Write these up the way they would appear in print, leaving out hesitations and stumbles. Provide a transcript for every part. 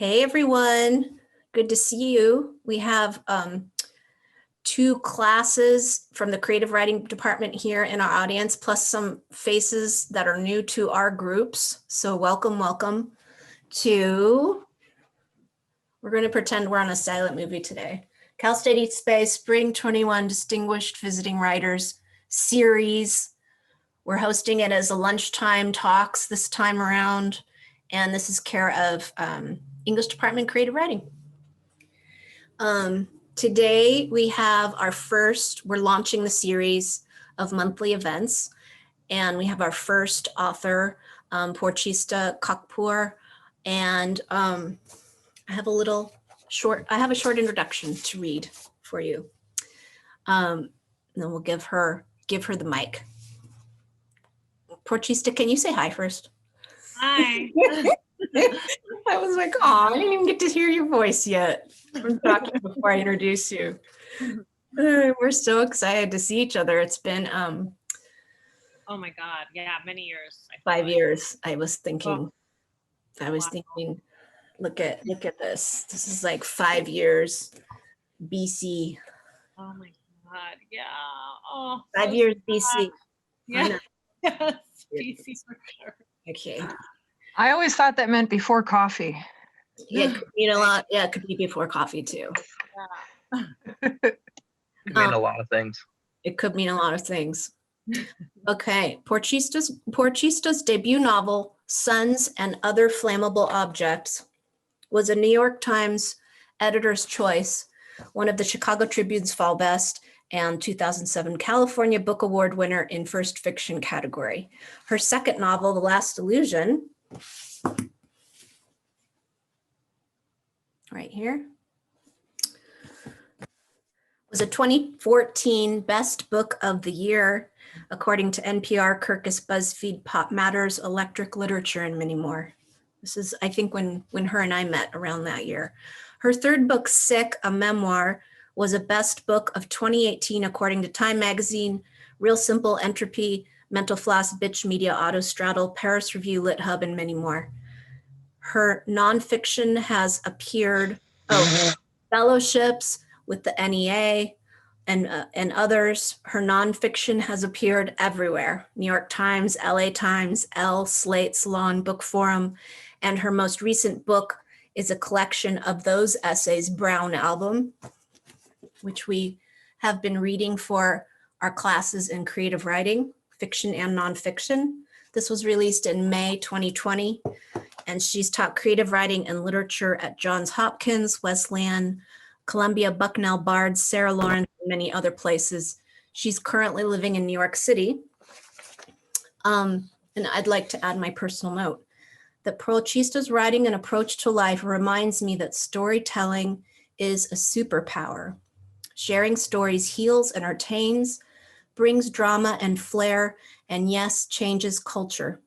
Hey everyone, good to see you. We have two classes from the creative writing department here in our audience, plus some faces that are new to our groups. So welcome to, we're going to pretend we're on a silent movie today. Cal State East Bay Spring 21 Distinguished Visiting Writers Series. We're hosting it as a lunchtime talks this time around, and this is care of English Department Creative Writing. Today we have our first, we're launching the series of monthly events, and we have our first author, Porochista Khakpour, and I have a short introduction to read for you. And then we'll give her the mic. Porochista, can you say hi first? Hi. I was like, oh, I didn't even get to hear your voice yet. I'm talking before I introduce you. We're so excited to see each other. It's been oh my God, yeah, many years. 5 years. I was thinking, Wow. look at this. This is like 5 years BC. Oh my God, yeah. Oh, 5 years BC. Yeah. Yes, BC for sure. Okay. I always thought that meant before coffee. Yeah, it could mean a lot. Yeah, it could be before coffee too. Yeah. Could mean a lot of things. It could mean a lot of things. Okay, Porochista's debut novel, Suns and Other Flammable Objects, was a New York Times editor's choice, one of the Chicago Tribune's Fall Best, and 2007 California Book Award winner in First Fiction category. Her second novel, The Last Illusion, right here, was a 2014 Best Book of the Year, according to NPR, Kirkus, BuzzFeed, Pop Matters, Electric Literature, and many more. This is, I think, when her and I met around that year. Her third book, Sick, a memoir, was a Best Book of 2018, according to Time Magazine, Real Simple, Entropy, Mental Floss, Bitch Media, Autostraddle, Paris Review, Lit Hub, and many more. Her nonfiction has appeared, fellowships with the NEA and others. Her nonfiction has appeared everywhere: New York Times, LA Times, Elle, Slate, Salon, Book Forum, and her most recent book is a collection of those essays, Brown Album, which we have been reading for our classes in creative writing, fiction and nonfiction. This was released in May 2020, and she's taught creative writing and literature at Johns Hopkins, Wesleyan, Columbia, Bucknell, Bard, Sarah Lawrence, and many other places. She's currently living in New York City. And I'd like to add my personal note that Porochista's writing and approach to life reminds me that storytelling is a superpower. Sharing stories heals, entertains, brings drama and flair, and yes, changes culture.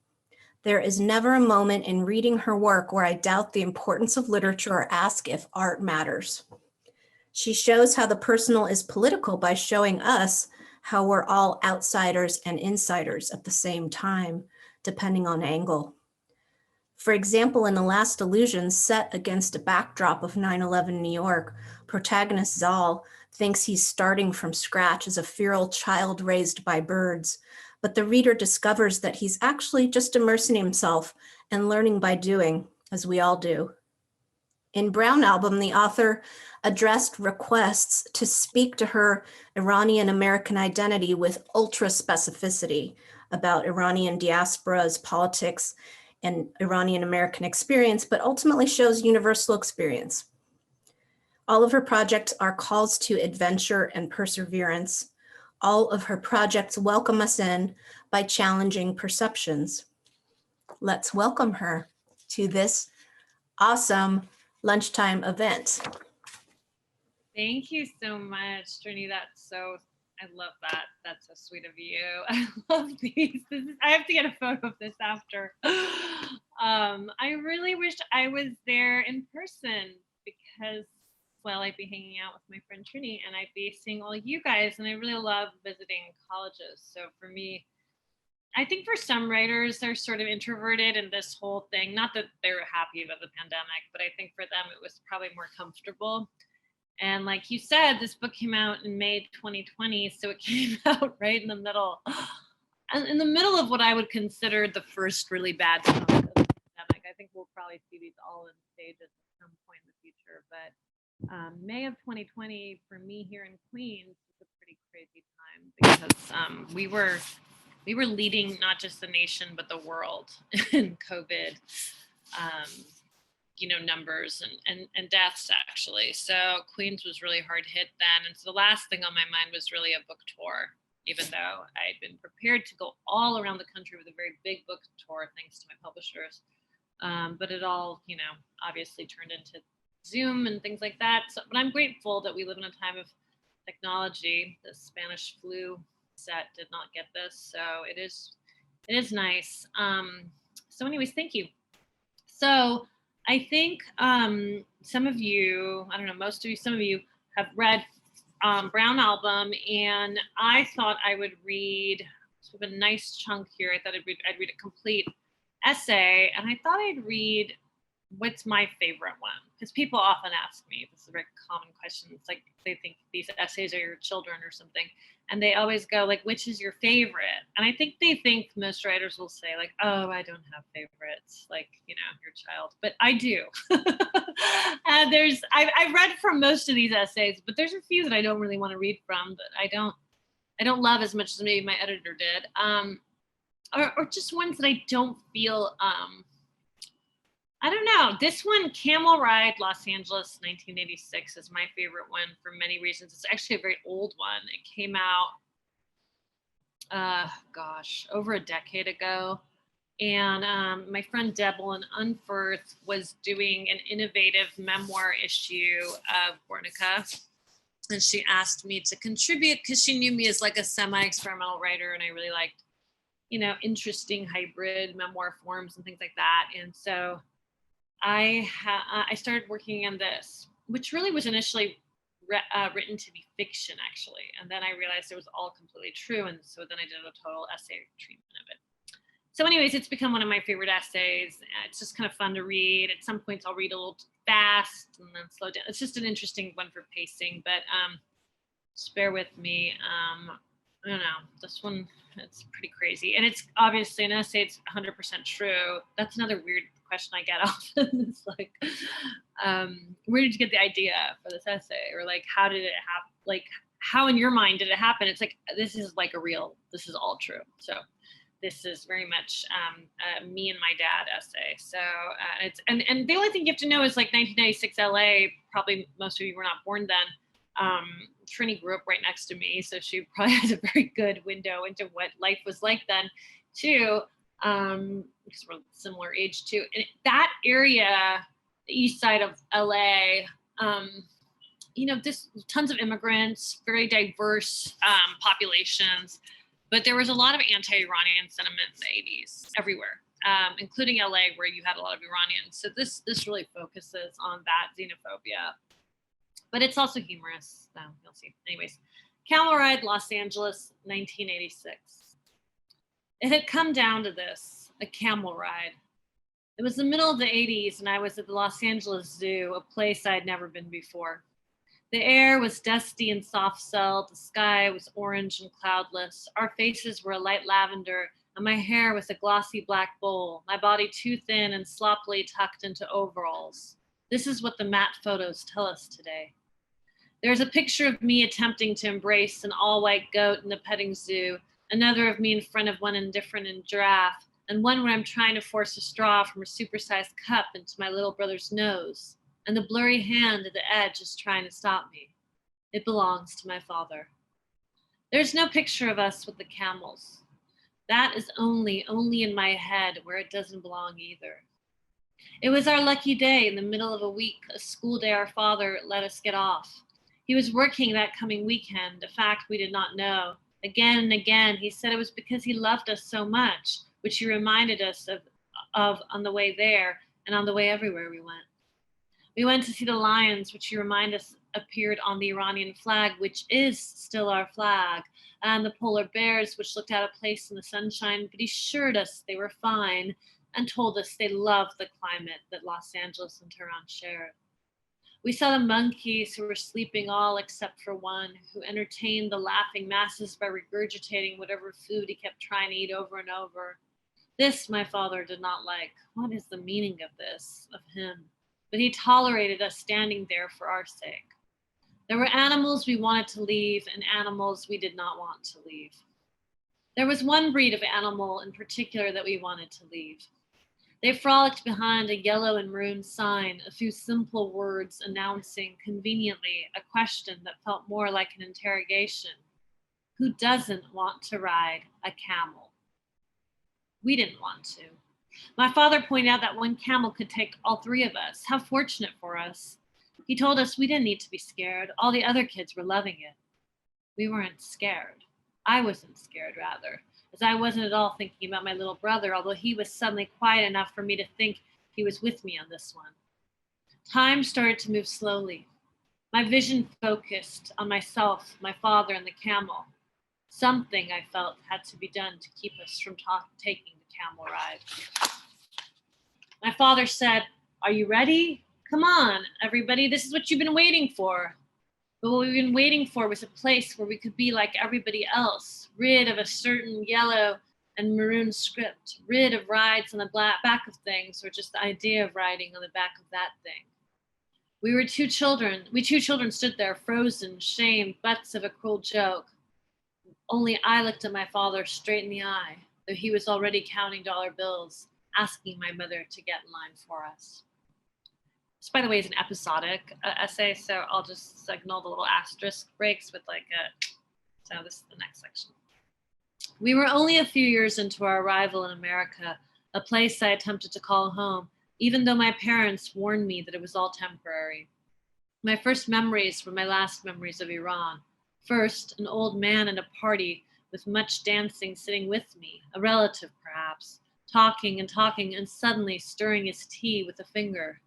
There is never a moment in reading her work where I doubt the importance of literature or ask if art matters. She shows how the personal is political by showing us how we're all outsiders and insiders at the same time, depending on angle. For example, in The Last Illusion, set against a backdrop of 9/11 New York, protagonist Zal thinks he's starting from scratch as a feral child raised by birds, but the reader discovers that he's actually just immersing himself and learning by doing, as we all do. In Brown Album, the author addressed requests to speak to her Iranian American identity with ultra specificity about Iranian diaspora's politics and Iranian American experience, but ultimately shows universal experience. All of her projects are calls to adventure and perseverance. All of her projects welcome us in by challenging perceptions. Let's welcome her to this awesome lunchtime event. Thank you so much, Trini. I love that. That's so sweet of you. I love these. I have to get a photo of this after. I really wish I was there in person because, well, I'd be hanging out with my friend Trini and I'd be seeing all you guys. And I really love visiting colleges. So for me, I think for some writers, they're sort of introverted in this whole thing. Not that they're happy about the pandemic, but I think for them it was probably more comfortable. And like you said, this book came out in May 2020, so it came out right in the middle of what I would consider the first really bad chunk of the pandemic. I think we'll probably see these all in stages at some point in the future, but May of 2020 for me here in Queens was a pretty crazy time because we were leading not just the nation but the world in COVID, numbers and deaths actually. So Queens was really hard hit then, and so the last thing on my mind was really a book tour. Even though I had been prepared to go all around the country with a very big book tour, thanks to my publishers, but it all, obviously turned into Zoom and things like that. So, but I'm grateful that we live in a time of technology. The Spanish flu set did not get this, so it is nice. So anyways, thank you. So I think some of you, I don't know, most of you, some of you have read Brown Album, and I thought I would read sort of a nice chunk here. I thought I'd read a complete essay, and I thought I'd read what's my favorite one, because people often ask me, this is a very common question. It's like they think these essays are your children or something, and they always go like, which is your favorite? And I think they think most writers will say like, oh, I don't have favorites, like, your child, but I do. And I've read from most of these essays, but there's a few that I don't really want to read from, that I don't love as much as maybe my editor did, or just ones that I don't feel, I don't know. This one, Camel Ride, Los Angeles, 1986, is my favorite one for many reasons. It's actually a very old one. It came out, over a decade ago. And my friend Deborah Unferth was doing an innovative memoir issue of Guernica. And she asked me to contribute because she knew me as like a semi-experimental writer, and I really liked, interesting hybrid memoir forms and things like that. And so I started working on this, which really was initially written to be fiction, actually. And then I realized it was all completely true. And so then I did a total essay treatment of it. So anyways, it's become one of my favorite essays. It's just kind of fun to read. At some points, I'll read a little fast and then slow down. It's just an interesting one for pacing, but just bear with me. I don't know, this one, it's pretty crazy. And it's obviously an essay, it's 100% true. That's another weird question I get often. It's like, where did you get the idea for this essay? Or like, how did it happen? Like, how in your mind did it happen? It's like, this is this is all true. So this is very much me and my dad essay. So it's, and the only thing you have to know is like 1996 LA, probably most of you were not born then. Trini grew up right next to me, so she probably has a very good window into what life was like then too, because we're similar age too. And that area, the east side of LA, this tons of immigrants, very diverse populations, but there was a lot of anti-Iranian sentiment in the 80s everywhere, including LA, where you had a lot of Iranians. So this really focuses on that xenophobia. But it's also humorous, so you'll see. Anyways, Camel Ride, Los Angeles, 1986. It had come down to this, a camel ride. It was the middle of the 80s, and I was at the Los Angeles Zoo, a place I'd never been before. The air was dusty and soft-celled. The sky was orange and cloudless. Our faces were a light lavender, and my hair was a glossy black bowl, my body too thin and sloppily tucked into overalls. This is what the matte photos tell us today. There's a picture of me attempting to embrace an all-white goat in the petting zoo, another of me in front of one indifferent giraffe, and one where I'm trying to force a straw from a supersized cup into my little brother's nose, and the blurry hand at the edge is trying to stop me. It belongs to my father. There's no picture of us with the camels. That is only in my head, where it doesn't belong either. It was our lucky day in the middle of a week, a school day our father let us get off. He was working that coming weekend, a fact we did not know. Again and again, he said it was because he loved us so much, which he reminded us of on the way there and on the way everywhere we went. We went to see the lions, which he reminded appeared on the Iranian flag, which is still our flag, and the polar bears, which looked out of place in the sunshine, but assured us they were fine and told us they loved the climate that Los Angeles and Tehran shared. We saw the monkeys who were sleeping all except for one, who entertained the laughing masses by regurgitating whatever food he kept trying to eat over and over. This my father did not like. What is the meaning of this, of him? But he tolerated us standing there for our sake. There were animals we wanted to leave and animals we did not want to leave. There was one breed of animal in particular that we wanted to leave. They frolicked behind a yellow and maroon sign, a few simple words announcing conveniently a question that felt more like an interrogation. Who doesn't want to ride a camel? We didn't want to. My father pointed out that one camel could take all three of us. How fortunate for us. He told us we didn't need to be scared. All the other kids were loving it. We weren't scared. I wasn't scared, rather, as I wasn't at all thinking about my little brother, although he was suddenly quiet enough for me to think he was with me on this one. Time started to move slowly. My vision focused on myself, my father, and the camel. Something, I felt, had to be done to keep us from taking the camel ride. My father said, "Are you ready? Come on, everybody, this is what you've been waiting for." But what we've been waiting for was a place where we could be like everybody else, rid of a certain yellow and maroon script, rid of rides on the back of things, or just the idea of riding on the back of that thing. We two children stood there, frozen, shamed, butts of a cruel joke. Only I looked at my father straight in the eye, though he was already counting dollar bills, asking my mother to get in line for us. This, by the way, is an episodic essay, so I'll just ignore the little asterisk breaks with so this is the next section. We were only a few years into our arrival in America, a place I attempted to call home, even though my parents warned me that it was all temporary. My first memories were my last memories of Iran. First, an old man at a party with much dancing sitting with me, a relative perhaps, talking and suddenly stirring his tea with a finger.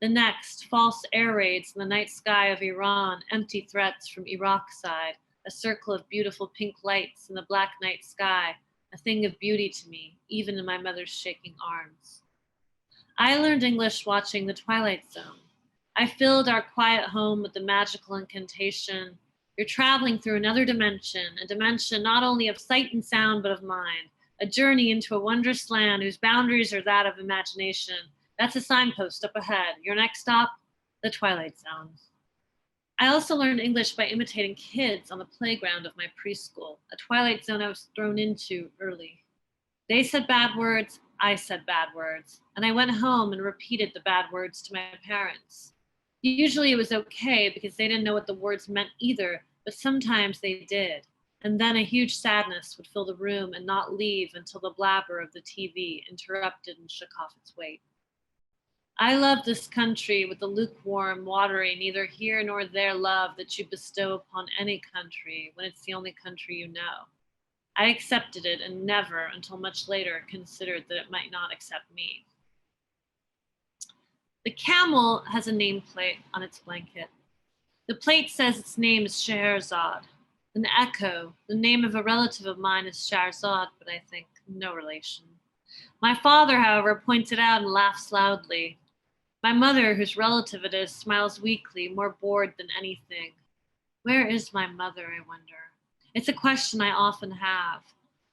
The next, false air raids in the night sky of Iran, empty threats from Iraq side, a circle of beautiful pink lights in the black night sky, a thing of beauty to me, even in my mother's shaking arms. I learned English watching The Twilight Zone. I filled our quiet home with the magical incantation, "You're traveling through another dimension, a dimension not only of sight and sound, but of mind, a journey into a wondrous land whose boundaries are that of imagination. That's a signpost up ahead. Your next stop, the Twilight Zone." I also learned English by imitating kids on the playground of my preschool, a Twilight Zone I was thrown into early. They said bad words, I said bad words, and I went home and repeated the bad words to my parents. Usually it was okay because they didn't know what the words meant either, but sometimes they did. And then a huge sadness would fill the room and not leave until the blabber of the TV interrupted and shook off its weight. I love this country with the lukewarm, watery, neither here nor there love that you bestow upon any country when it's the only country you know. I accepted it and never, until much later, considered that it might not accept me. The camel has a nameplate on its blanket. The plate says its name is Scheherazade. An echo, the name of a relative of mine is Scheherazade, but I think no relation. My father, however, points it out and laughs loudly. My mother, whose relative it is, smiles weakly, more bored than anything. Where is my mother, I wonder? It's a question I often have.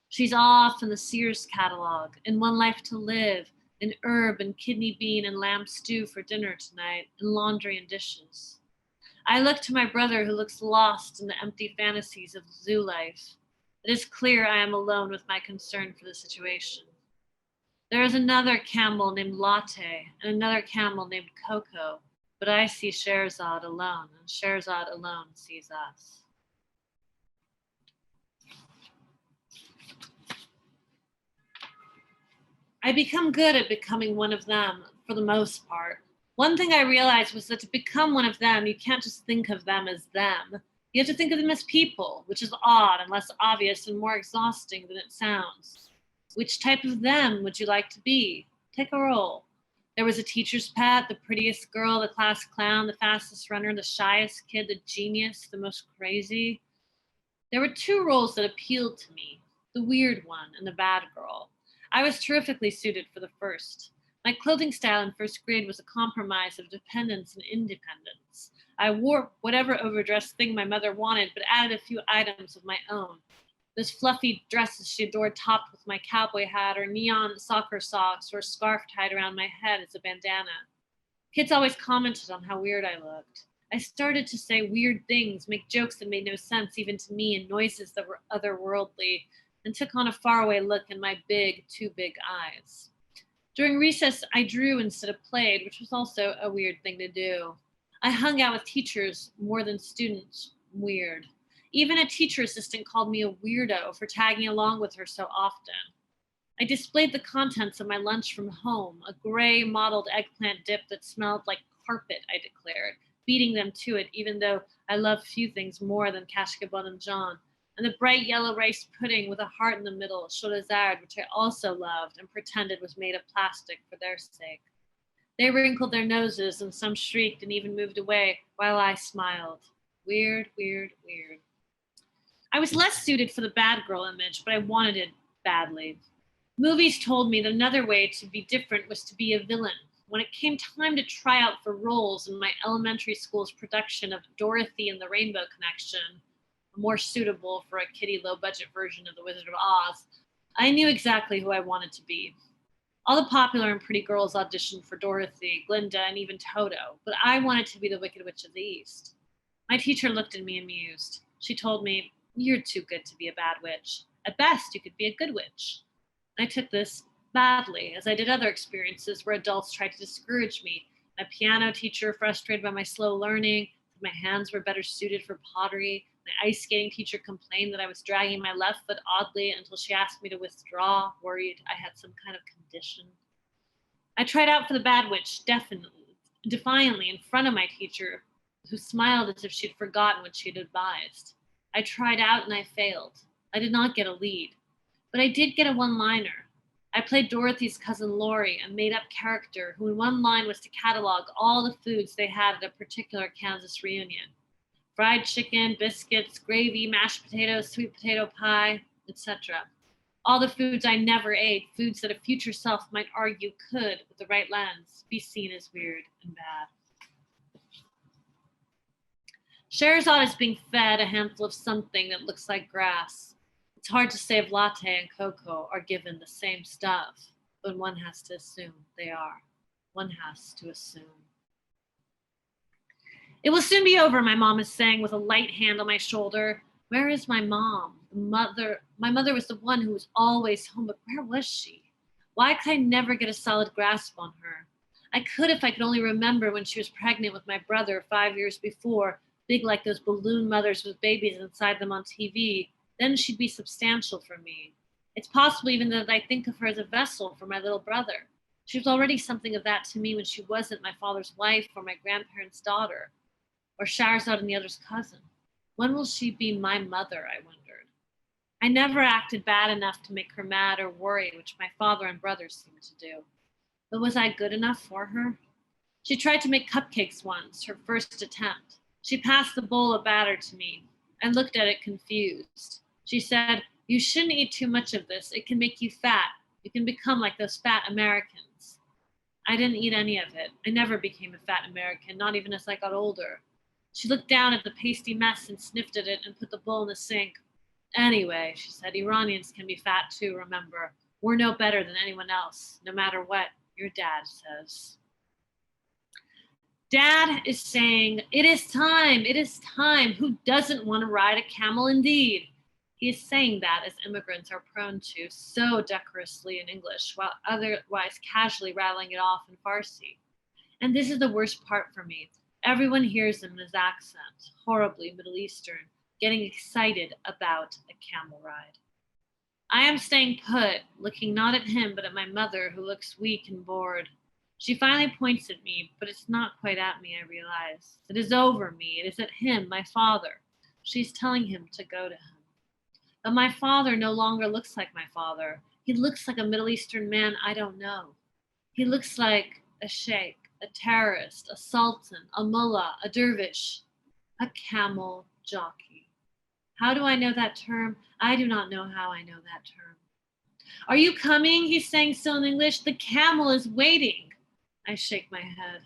She's off in the Sears catalog, in One Life to Live, in herb and kidney bean and lamb stew for dinner tonight, in laundry and dishes. I look to my brother who looks lost in the empty fantasies of zoo life. It is clear I am alone with my concern for the situation. There is another camel named Latte and another camel named Coco, but I see Scheherazade alone, and Scheherazade alone sees us. I become good at becoming one of them, for the most part. One thing I realized was that to become one of them, you can't just think of them as them. You have to think of them as people, which is odd and less obvious and more exhausting than it sounds. Which type of them would you like to be? Take a roll. There was a teacher's pet, the prettiest girl, the class clown, the fastest runner, the shyest kid, the genius, the most crazy. There were two roles that appealed to me, the weird one and the bad girl. I was terrifically suited for the first. My clothing style in first grade was a compromise of dependence and independence. I wore whatever overdressed thing my mother wanted, but added a few items of my own. Those fluffy dresses she adored topped with my cowboy hat or neon soccer socks or a scarf tied around my head as a bandana. Kids always commented on how weird I looked. I started to say weird things, make jokes that made no sense even to me, and noises that were otherworldly, and took on a faraway look in my big, too big eyes. During recess, I drew instead of played, which was also a weird thing to do. I hung out with teachers more than students. Weird. Even a teacher assistant called me a weirdo for tagging along with her so often. I displayed the contents of my lunch from home, a gray mottled eggplant dip that smelled like carpet, I declared, beating them to it, even though I loved few things more than Kashkabon and John, and the bright yellow rice pudding with a heart in the middle, Cholazard, which I also loved and pretended was made of plastic for their sake. They wrinkled their noses, and some shrieked and even moved away, while I smiled. Weird, weird, weird. I was less suited for the bad girl image, but I wanted it badly. Movies told me that another way to be different was to be a villain. When it came time to try out for roles in my elementary school's production of Dorothy and the Rainbow Connection, more suitable for a kiddie low-budget version of The Wizard of Oz, I knew exactly who I wanted to be. All the popular and pretty girls auditioned for Dorothy, Glinda, and even Toto, but I wanted to be the Wicked Witch of the East. My teacher looked at me amused. She told me, "You're too good to be a bad witch. At best, you could be a good witch." I took this badly, as I did other experiences where adults tried to discourage me. My piano teacher, frustrated by my slow learning, that my hands were better suited for pottery. My ice skating teacher complained that I was dragging my left foot oddly until she asked me to withdraw, worried I had some kind of condition. I tried out for the bad witch, defiantly in front of my teacher, who smiled as if she'd forgotten what she'd advised. I tried out and I failed. I did not get a lead, but I did get a one-liner. I played Dorothy's cousin Lori, a made-up character who in one line was to catalog all the foods they had at a particular Kansas reunion. Fried chicken, biscuits, gravy, mashed potatoes, sweet potato pie, etc. All the foods I never ate, foods that a future self might argue could, with the right lens, be seen as weird and bad. Scheherazade is being fed a handful of something that looks like grass. It's hard to say if latte and cocoa are given the same stuff, but one has to assume they are. One has to assume. "It will soon be over," my mom is saying with a light hand on my shoulder. Where is my mom? My mother was the one who was always home, but where was she? Why could I never get a solid grasp on her? I could if I could only remember when she was pregnant with my brother 5 years before, big like those balloon mothers with babies inside them on TV. Then she'd be substantial for me. It's possible even that I think of her as a vessel for my little brother. She was already something of that to me when she wasn't my father's wife or my grandparents' daughter, or Scheherazade and the other's cousin. When will she be my mother, I wondered. I never acted bad enough to make her mad or worry, which my father and brothers seemed to do. But was I good enough for her? She tried to make cupcakes once, her first attempt. She passed the bowl of batter to me. I looked at it confused. She said, "You shouldn't eat too much of this. It can make you fat. You can become like those fat Americans." I didn't eat any of it. I never became a fat American, not even as I got older. She looked down at the pasty mess and sniffed at it and put the bowl in the sink. "Anyway," she said, "Iranians can be fat too, remember. We're no better than anyone else, no matter what your dad says." Dad is saying, "It is time, it is time. Who doesn't want to ride a camel indeed?" He is saying that as immigrants are prone to so decorously in English, while otherwise casually rattling it off in Farsi. And this is the worst part for me. Everyone hears him in his accent, horribly Middle Eastern, getting excited about a camel ride. I am staying put, looking not at him, but at my mother, who looks weak and bored. She finally points at me, but it's not quite at me, I realize. It is over me. It is at him, my father. She's telling him to go to him. But my father no longer looks like my father. He looks like a Middle Eastern man I don't know. He looks like a sheikh, a terrorist, a sultan, a mullah, a dervish, a camel jockey. How do I know that term? I do not know how I know that term. Are you coming? He's saying still in English. The camel is waiting. I shake my head.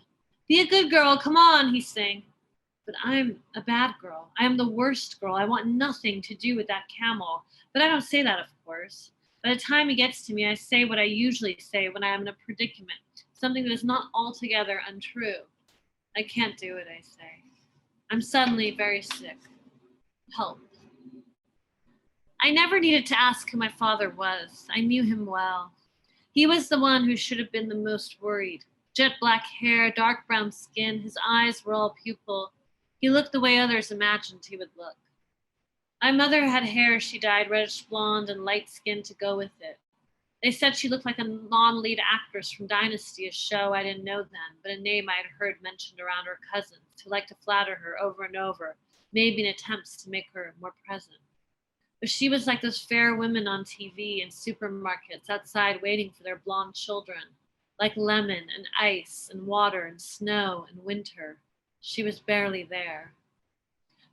Be a good girl. Come on, he's saying. But I'm a bad girl. I am the worst girl. I want nothing to do with that camel. But I don't say that, of course. By the time he gets to me, I say what I usually say when I am in a predicament, something that is not altogether untrue. I can't do it, I say. I'm suddenly very sick. Help. I never needed to ask who my father was. I knew him well. He was the one who should have been the most worried. Jet black hair, dark brown skin, his eyes were all pupil. He looked the way others imagined he would look. My mother had hair she dyed reddish blonde and light skin to go with it. They said she looked like a non-lead actress from Dynasty, a show I didn't know then, but a name I had heard mentioned around her cousins who liked to flatter her over and over, maybe in attempts to make her more present. But she was like those fair women on TV in supermarkets outside waiting for their blonde children, like lemon and ice and water and snow and winter. She was barely there.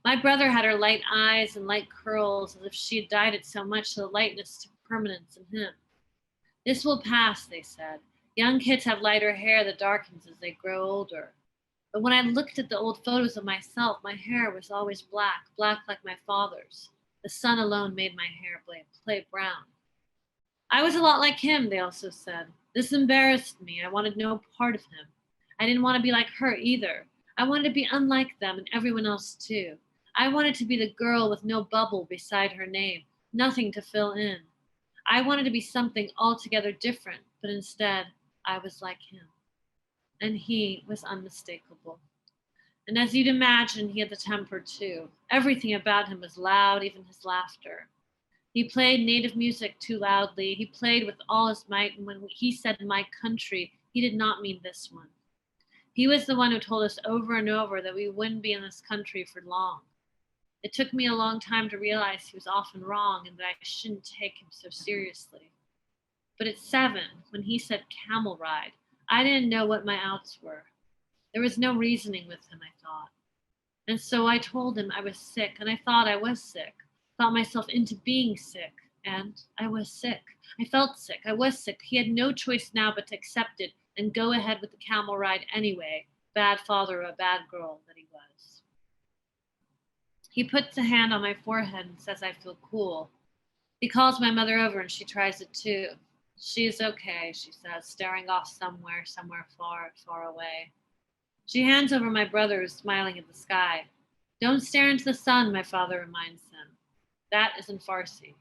My brother had her light eyes and light curls as if she had dyed it so much the lightness took permanence in him. This will pass, they said. Young kids have lighter hair that darkens as they grow older. But when I looked at the old photos of myself, my hair was always black, black like my father's. The sun alone made my hair play brown. I was a lot like him, they also said. This embarrassed me. I wanted no part of him. I didn't want to be like her either. I wanted to be unlike them and everyone else too. I wanted to be the girl with no bubble beside her name, nothing to fill in. I wanted to be something altogether different, but instead, I was like him. And he was unmistakable. And as you'd imagine, he had the temper too. Everything about him was loud, even his laughter. He played native music too loudly. He played with all his might, and when he said my country, he did not mean this one. He was the one who told us over and over that we wouldn't be in this country for long. It took me a long time to realize he was often wrong and that I shouldn't take him so seriously. But at 7, when he said Camel Ride, I didn't know what my outs were. There was no reasoning with him, I thought. And so I told him I was sick, and I thought I was sick, thought myself into being sick, and I was sick. I felt sick, I was sick. He had no choice now but to accept it and go ahead with the camel ride anyway, bad father or a bad girl that he was. He puts a hand on my forehead and says I feel cool. He calls my mother over and she tries it too. She is okay, she says, staring off somewhere far, far away. She hands over my brother, who's smiling at the sky. Don't stare into the sun, my father reminds him. That is in Farsi.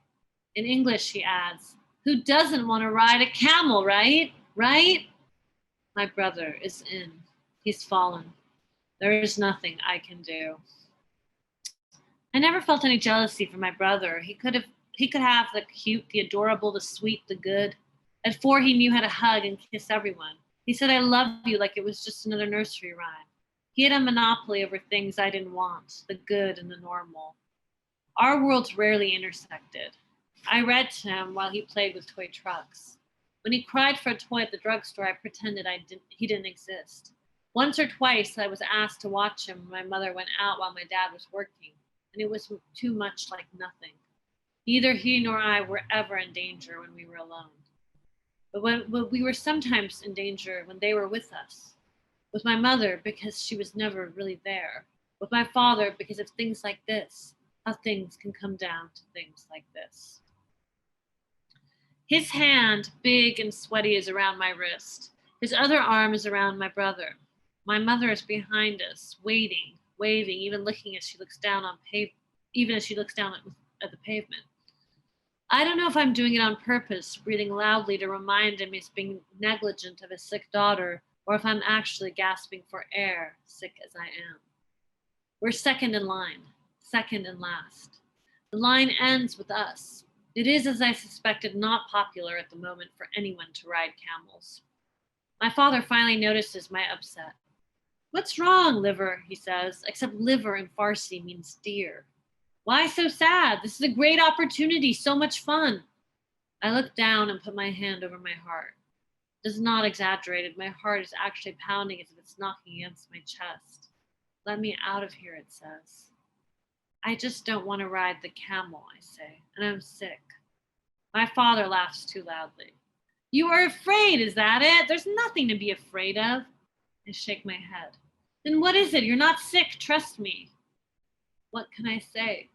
In English, he adds, who doesn't want to ride a camel, right? Right? My brother is in. He's fallen. There is nothing I can do. I never felt any jealousy for my brother. He could have the cute, the adorable, the sweet, the good. At 4, he knew how to hug and kiss everyone. He said, I love you, like it was just another nursery rhyme. He had a monopoly over things I didn't want, the good and the normal. Our worlds rarely intersected. I read to him while he played with toy trucks. When he cried for a toy at the drugstore, I pretended he didn't exist. Once or twice, I was asked to watch him when my mother went out while my dad was working, and it was too much like nothing. Neither he nor I were ever in danger when we were alone. But when we were sometimes in danger when they were with us. With my mother, because she was never really there. With my father, because of things like this, how things can come down to things like this. His hand, big and sweaty, is around my wrist. His other arm is around my brother. My mother is behind us, waiting, waving, even looking as she looks down at the pavement. I don't know if I'm doing it on purpose, breathing loudly to remind him he's being negligent of his sick daughter, or if I'm actually gasping for air, sick as I am. We're second in line, second and last. The line ends with us. It is, as I suspected, not popular at the moment for anyone to ride camels. My father finally notices my upset. What's wrong, liver, he says, except liver in Farsi means deer. Why so sad? This is a great opportunity, so much fun. I look down and put my hand over my heart. This is not exaggerated. My heart is actually pounding as if it's knocking against my chest. Let me out of here, it says. I just don't want to ride the camel, I say, and I'm sick. My father laughs too loudly. You are afraid, is that it? There's nothing to be afraid of. I shake my head. Then what is it? You're not sick, trust me. What can I say?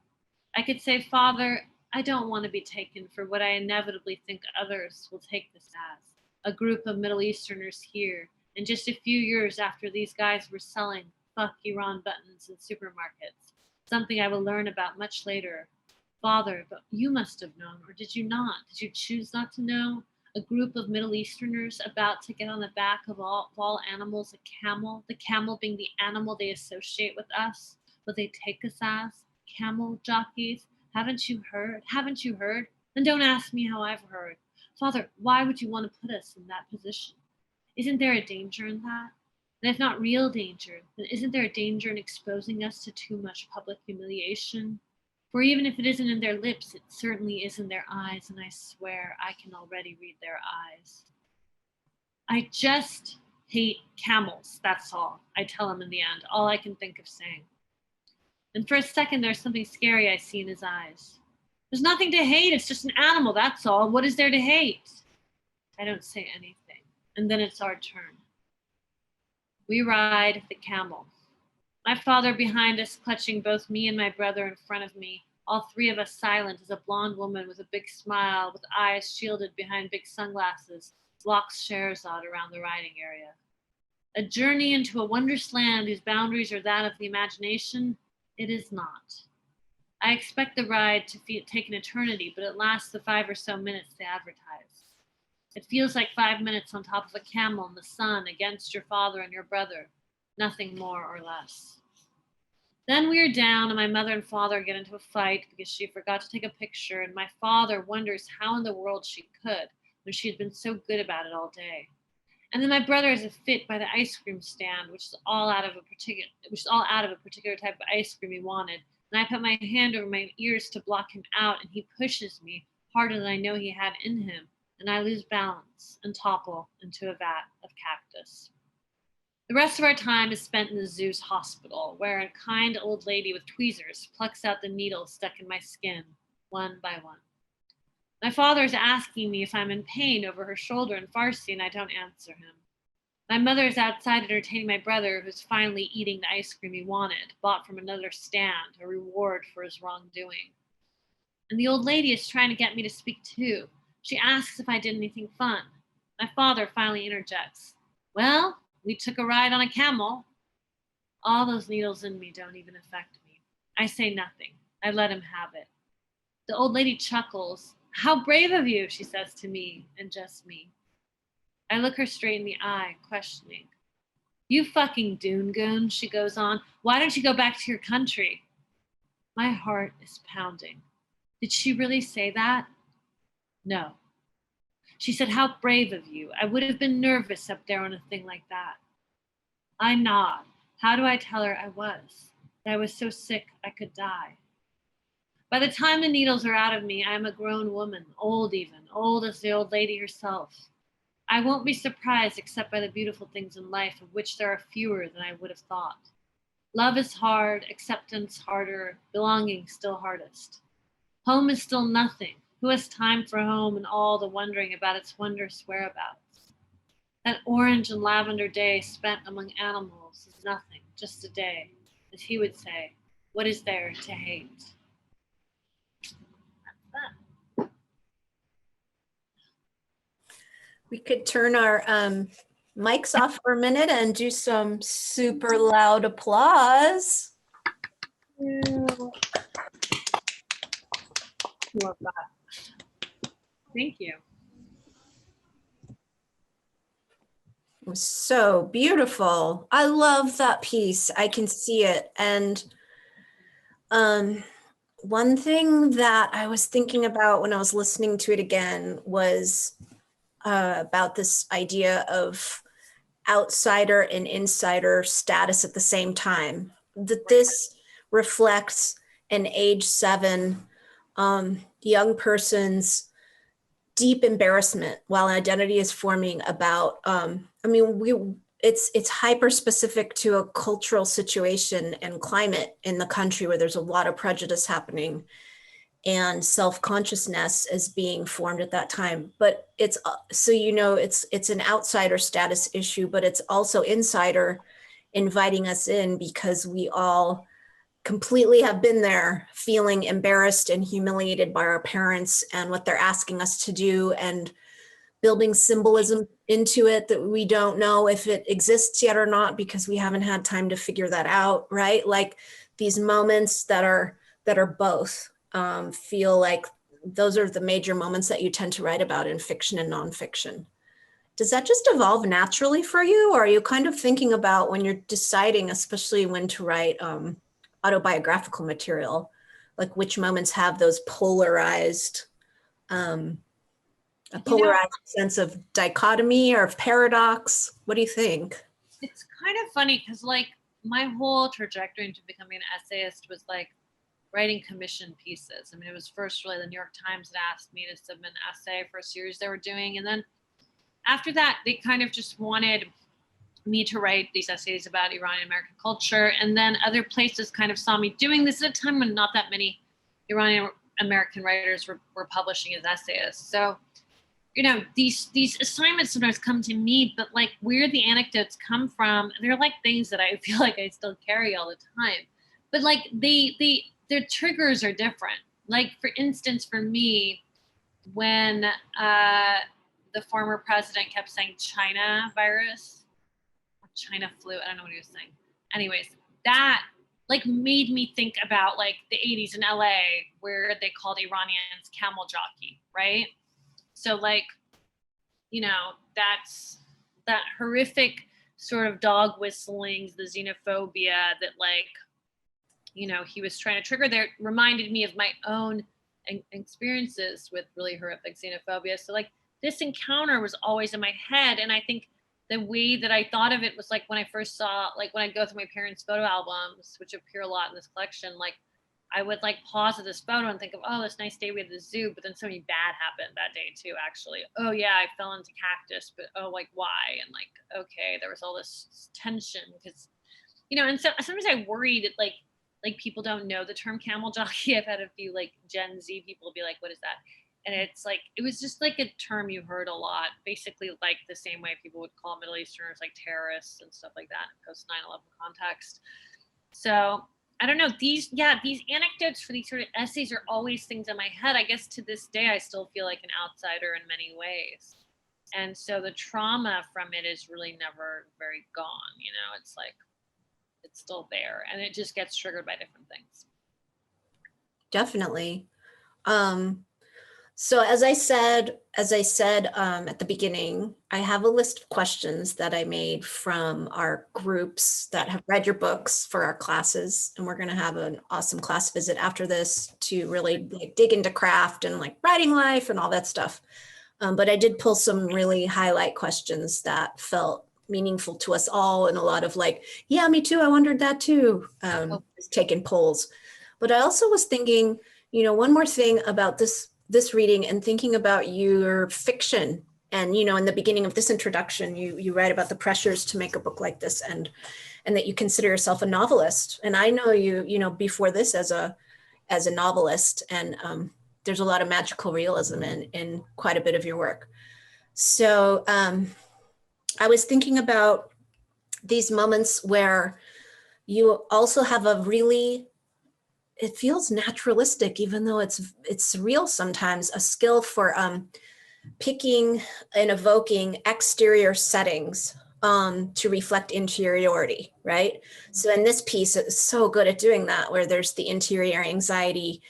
I could say, Father, I don't want to be taken for what I inevitably think others will take this as. A group of Middle Easterners here, and just a few years after these guys were selling fuck Iran buttons in supermarkets, something I will learn about much later. Father, but you must have known, or did you not? Did you choose not to know? A group of Middle Easterners about to get on the back of all animals, a camel, the camel being the animal they associate with us, what they take us as, camel jockeys. Haven't you heard? Haven't you heard? Then don't ask me how I've heard. Father, why would you want to put us in that position? Isn't there a danger in that? And if not real danger, then isn't there a danger in exposing us to too much public humiliation? For even if it isn't in their lips, it certainly is in their eyes, and I swear I can already read their eyes. I just hate camels, that's all, I tell him in the end, all I can think of saying. And for a second, there's something scary I see in his eyes. There's nothing to hate, it's just an animal, that's all. What is there to hate? I don't say anything, and then it's our turn. We ride the camel. My father behind us, clutching both me and my brother in front of me, all three of us silent as a blonde woman with a big smile, with eyes shielded behind big sunglasses, walks Scheherazade around the riding area. A journey into a wondrous land whose boundaries are that of the imagination, it is not. I expect the ride to take an eternity, but it lasts the 5 or so minutes they advertise. It feels like 5 minutes on top of a camel in the sun against your father and your brother, nothing more or less. Then we are down, and my mother and father get into a fight because she forgot to take a picture, and my father wonders how in the world she could when she had been so good about it all day. And then my brother has a fit by the ice cream stand, which is all out of a particular type of ice cream he wanted. And I put my hand over my ears to block him out, and he pushes me harder than I know he had in him, and I lose balance and topple into a vat of cactus. The rest of our time is spent in the zoo's hospital, where a kind old lady with tweezers plucks out the needles stuck in my skin, one by one. My father is asking me if I'm in pain over her shoulder in Farsi, and I don't answer him. My mother is outside entertaining my brother, who's finally eating the ice cream he wanted, bought from another stand, a reward for his wrongdoing. And the old lady is trying to get me to speak too. She asks if I did anything fun. My father finally interjects. Well, we took a ride on a camel. All those needles in me don't even affect me. I say nothing. I let him have it. The old lady chuckles. How brave of you, she says to me, and just me. I look her straight in the eye, questioning. You fucking dune goon, she goes on. Why don't you go back to your country? My heart is pounding. Did she really say that? No. She said, how brave of you. I would have been nervous up there on a thing like that. I nod. How do I tell her I was? That I was so sick I could die. By the time the needles are out of me, I am a grown woman, old even, old as the old lady herself. I won't be surprised except by the beautiful things in life, of which there are fewer than I would have thought. Love is hard, acceptance harder, belonging still hardest. Home is still nothing. Who has time for home and all the wondering about its wondrous whereabouts? That orange and lavender day spent among animals is nothing, just a day. As he would say, what is there to hate? We could turn our mics off for a minute and do some super loud applause. Love that. Thank you. It was so beautiful. I love that piece. I can see it. And one thing that I was thinking about when I was listening to it again was about this idea of outsider and insider status at the same time. That this reflects an age 7 young person's deep embarrassment while identity is forming about, it's hyper specific to a cultural situation and climate in the country where there's a lot of prejudice happening and self-consciousness is being formed at that time. But it's, it's an outsider status issue, but it's also insider inviting us in because we all completely have been there feeling embarrassed and humiliated by our parents and what they're asking us to do, and building symbolism into it that we don't know if it exists yet or not because we haven't had time to figure that out, right? Like these moments that are both feel like those are the major moments that you tend to write about in fiction and nonfiction. Does that just evolve naturally for you? Or are you kind of thinking about when you're deciding, especially when to write autobiographical material, like which moments have those polarized, a polarized sense of dichotomy or of paradox? What do you think? It's kind of funny because like my whole trajectory into becoming an essayist was like writing commission pieces. I mean, it was first really the New York Times that asked me to submit an essay for a series they were doing. And then after that, they kind of just wanted me to write these essays about Iranian American culture. And then other places kind of saw me doing this at a time when not that many Iranian American writers were publishing as essayists. So, you know, these assignments sometimes come to me, but like where the anecdotes come from, they're like things that I feel like I still carry all the time. But like their triggers are different. Like for instance, for me, when the former president kept saying China virus, or China flu, I don't know what he was saying. Anyways, that like made me think about like the 80s in LA where they called Iranians Camel Jockey, right? So like, you know, that's that horrific sort of dog whistlings, the xenophobia that like, you know, he was trying to trigger there reminded me of my own experiences with really horrific xenophobia. So like this encounter was always in my head. And I think the way that I thought of it was like when I first saw, like when I go through my parents' photo albums, which appear a lot in this collection, like I would like pause at this photo and think of, oh, this nice day we had the zoo, but then something bad happened that day too, actually. Oh yeah, I fell into cactus, but oh, like why? And like, okay, there was all this tension because, you know, and so sometimes I worry that like people don't know the term camel jockey. I've had a few like Gen Z people be like, what is that? And it's like, it was just like a term you heard a lot, basically like the same way people would call Middle Easterners like terrorists and stuff like that in post 9/11 context. So I don't know, these anecdotes for these sort of essays are always things in my head. I guess to this day, I still feel like an outsider in many ways. And so the trauma from it is really never very gone, you know, it's like, it's still there and it just gets triggered by different things. Definitely. So as I said at the beginning, I have a list of questions that I made from our groups that have read your books for our classes. And we're going to have an awesome class visit after this to really like dig into craft and like writing life and all that stuff. But I did pull some really highlight questions that felt meaningful to us all, and a lot of like, yeah, me too, I wondered that too, taking polls. But I also was thinking, you know, one more thing about this reading and thinking about your fiction. And, you know, in the beginning of this introduction, you write about the pressures to make a book like this and that you consider yourself a novelist. And I know you know, before this as a novelist, and there's a lot of magical realism in quite a bit of your work. So I was thinking about these moments where you also have a really, it feels naturalistic, even though it's surreal sometimes, a skill for picking and evoking exterior settings to reflect interiority, right? So in this piece, it's so good at doing that, where there's the interior anxiety,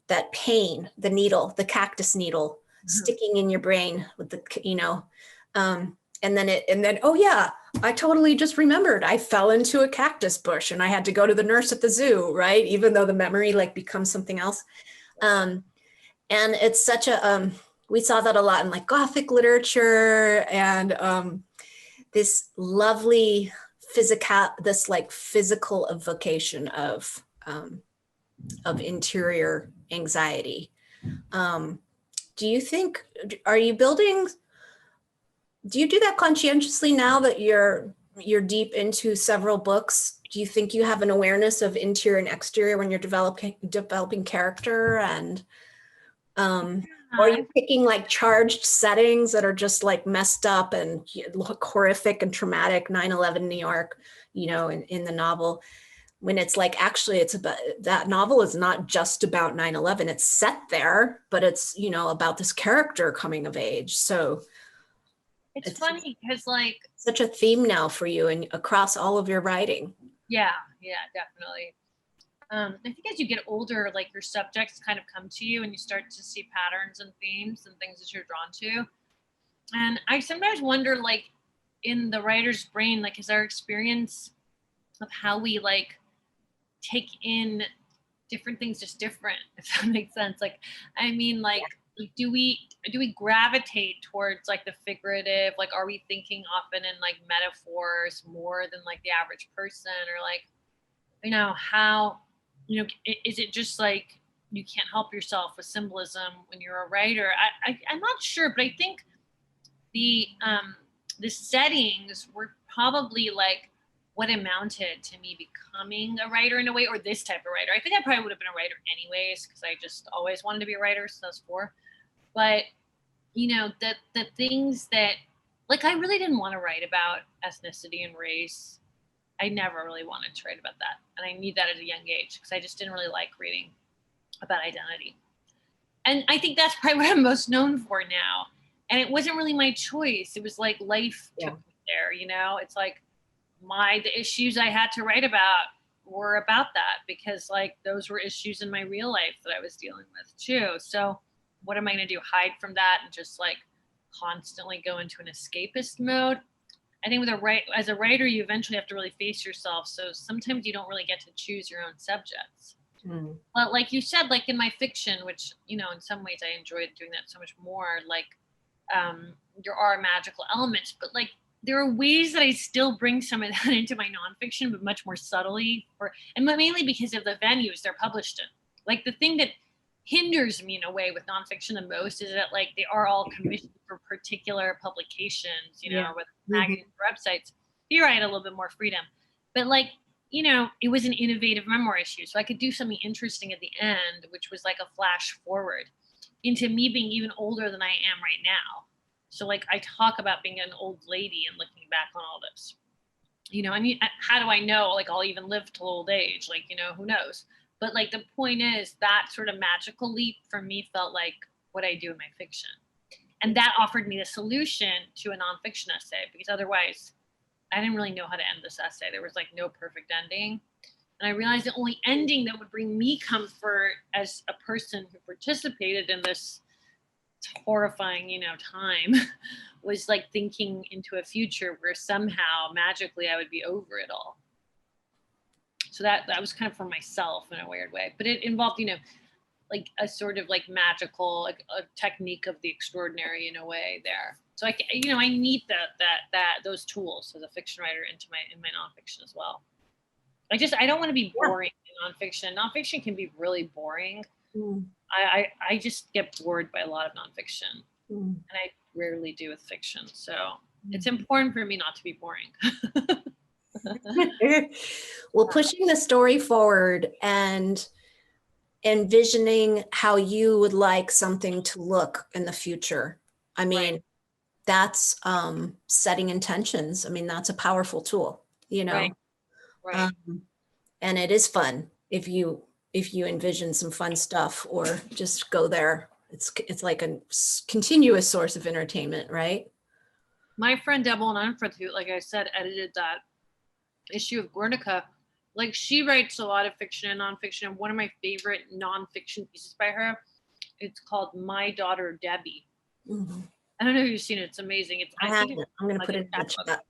that pain, the needle, the cactus needle sticking in your brain with the, you know, and then, oh yeah, I totally just remembered I fell into a cactus bush and I had to go to the nurse at the zoo, right? Even though the memory like becomes something else. And it's such a, we saw that a lot in like Gothic literature, and this lovely physical evocation of interior anxiety. do you think, are you building, do you do that conscientiously now that you're deep into several books? Do you think you have an awareness of interior and exterior when you're developing character, and or are you picking like charged settings that are just like messed up and look horrific and traumatic, 9/11 New York, you know, in the novel, when it's like, actually it's about, that novel is not just about 9/11, it's set there, but it's, you know, about this character coming of age. So It's funny because like, such a theme now for you and across all of your writing. yeah, definitely. I think as you get older, like your subjects kind of come to you and you start to see patterns and themes and things that you're drawn to. And I sometimes wonder, like in the writer's brain, like is our experience of how we like take in different things just different, if that makes sense? Like, I mean, like, do we gravitate towards like the figurative? Like, are we thinking often in like metaphors more than like the average person? Or like, you know, how, you know, is it just like you can't help yourself with symbolism when you're a writer? I'm not sure, but I think the settings were probably like what amounted to me becoming a writer in a way, or this type of writer. I think I probably would have been a writer anyways, because I just always wanted to be a writer, so that's four. But you know, the things that, like, I really didn't want to write about ethnicity and race. I never really wanted to write about that. And I knew that at a young age because I just didn't really like reading about identity. And I think that's probably what I'm most known for now. And it wasn't really my choice. It was like life took me there, you know? It's like the issues I had to write about were about that, because like those were issues in my real life that I was dealing with too. So what am I going to do? Hide from that and just like constantly go into an escapist mode? I think as a writer, you eventually have to really face yourself. So sometimes you don't really get to choose your own subjects. Mm. But like you said, like in my fiction, which, you know, in some ways I enjoyed doing that so much more, like there are magical elements, but like there are ways that I still bring some of that into my nonfiction, but much more subtly, and mainly because of the venues they're published in. Like the thing that hinders me in a way with nonfiction the most is that like they are all commissioned for particular publications, you know, with magazines or websites. Here I had a little bit more freedom, but like, you know, it was an innovative memoir issue, so I could do something interesting at the end, which was like a flash forward into me being even older than I am right now. So like I talk about being an old lady and looking back on all this, you know. I mean, how do I know like I'll even live till old age? Like, you know, who knows? But like the point is that sort of magical leap for me felt like what I do in my fiction. And that offered me the solution to a nonfiction essay, because otherwise I didn't really know how to end this essay. There was like no perfect ending. And I realized the only ending that would bring me comfort as a person who participated in this horrifying, you know, time was like thinking into a future where somehow magically I would be over it all. So that was kind of for myself in a weird way, but it involved, you know, like a sort of like magical, like a technique of the extraordinary in a way there. So I, you know, I need those tools as a fiction writer in my nonfiction as well. I don't want to be boring in nonfiction. Nonfiction can be really boring. Mm. I just get bored by a lot of nonfiction, and I rarely do with fiction. So it's important for me not to be boring. Well, pushing the story forward and envisioning how you would like something to look in the future. I mean, that's setting intentions. I mean, that's a powerful tool, you know. Right. And it is fun if you envision some fun stuff or just go there. It's like a continuous source of entertainment, right? My friend Deborah Unford, who, like I said, edited that issue of Guernica, like she writes a lot of fiction and nonfiction. And one of my favorite nonfiction pieces by her, it's called My Daughter Debbie. Mm-hmm. I don't know if you've seen it. It's amazing. I'm going to put it in the chat.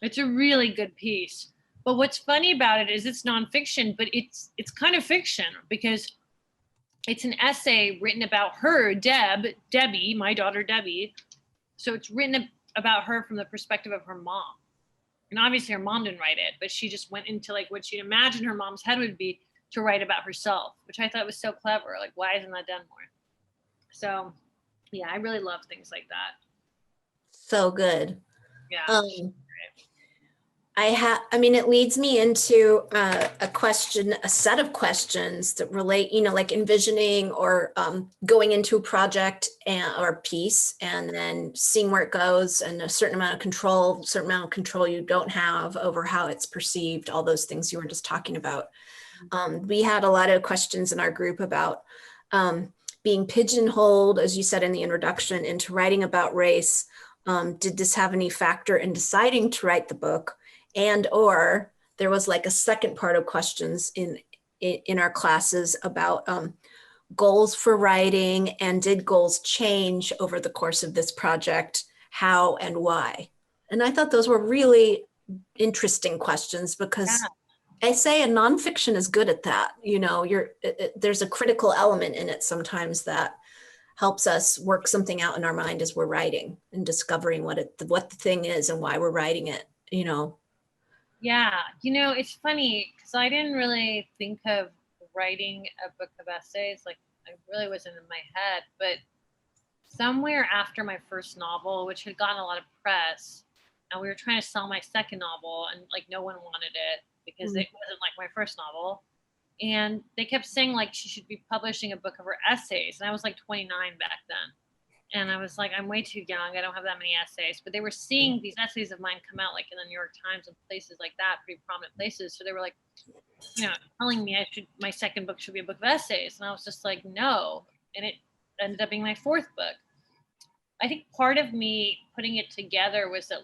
It's a really good piece. But what's funny about it is it's nonfiction, but it's kind of fiction, because it's an essay written about her, Debbie, my daughter Debbie. So it's written about her from the perspective of her mom. And obviously her mom didn't write it, but she just went into like what she'd imagine her mom's head would be to write about herself, which I thought was so clever. Like, why isn't that done more? So Yeah, I really love things like that. So good. Yeah. I mean, it leads me into a set of questions that relate, like envisioning or going into a project or piece and then seeing where it goes and a certain amount of control you don't have over how it's perceived, all those things you were just talking about. We had a lot of questions in our group about being pigeonholed, as you said in the introduction, into writing about race. Did this have any factor in deciding to write the book? And or there was like a second part of questions in our classes about goals for writing, and did goals change over the course of this project? How and why? And I thought those were really interesting questions because I say a nonfiction is good at that. There's a critical element in it sometimes that helps us work something out in our mind as we're writing and discovering what the thing is and why we're writing it. Yeah, it's funny because I didn't really think of writing a book of essays. Like, I really wasn't in my head, but somewhere after my first novel, which had gotten a lot of press, and we were trying to sell my second novel, and like no one wanted it because it wasn't like my first novel. And they kept saying like she should be publishing a book of her essays. And I was like 29 back then. And I was like, I'm way too young. I don't have that many essays. But they were seeing these essays of mine come out like in the New York Times and places like that, pretty prominent places. So they were like, telling me my second book should be a book of essays. And I was just like, no. And it ended up being my fourth book. I think part of me putting it together was that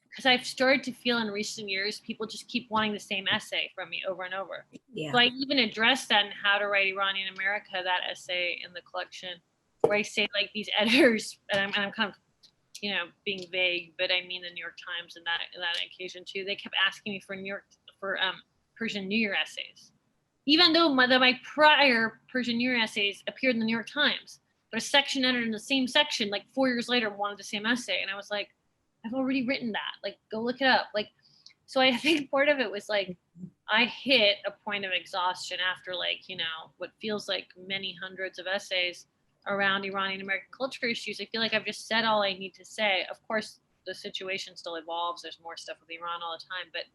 because I've started to feel in recent years, people just keep wanting the same essay from me over and over. Yeah. So I even addressed that in How to Write Iranian America, that essay in the collection, where I say like these editors, and I'm kind of, being vague, but I mean the New York Times and that occasion too. They kept asking me for Persian New Year essays, even though my prior Persian New Year essays appeared in the New York Times, but a section editor in the same section, like 4 years later, wanted the same essay, and I was like, I've already written that. Like, go look it up. Like, so I think part of it was like, I hit a point of exhaustion after what feels like many hundreds of essays around Iranian American culture issues. I feel like I've just said all I need to say. Of course, the situation still evolves. There's more stuff with Iran all the time, but